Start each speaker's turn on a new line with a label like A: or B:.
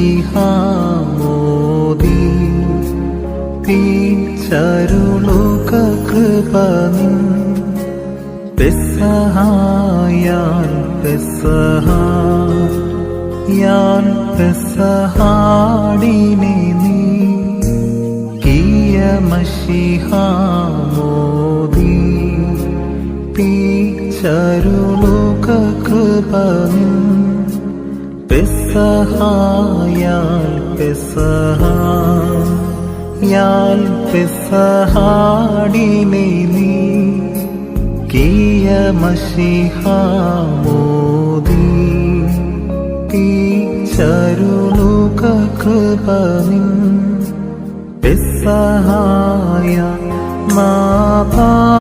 A: മശിഹാമോദി ചരുളുക കൃപ നിൻ പെസഹായാൻ പെസഹായാൻ പെസഹാടിനെ നീ കിയ മശിഹാമോദി ചരുളുക കൃപ നിൻ പെസഹായാൽ പെസഹായാൽ പെസഹാടിനെ നീ കിയ മശിഹാമോദി ചരുളുക കൃപ നിൻ പെസഹായ നാഥാ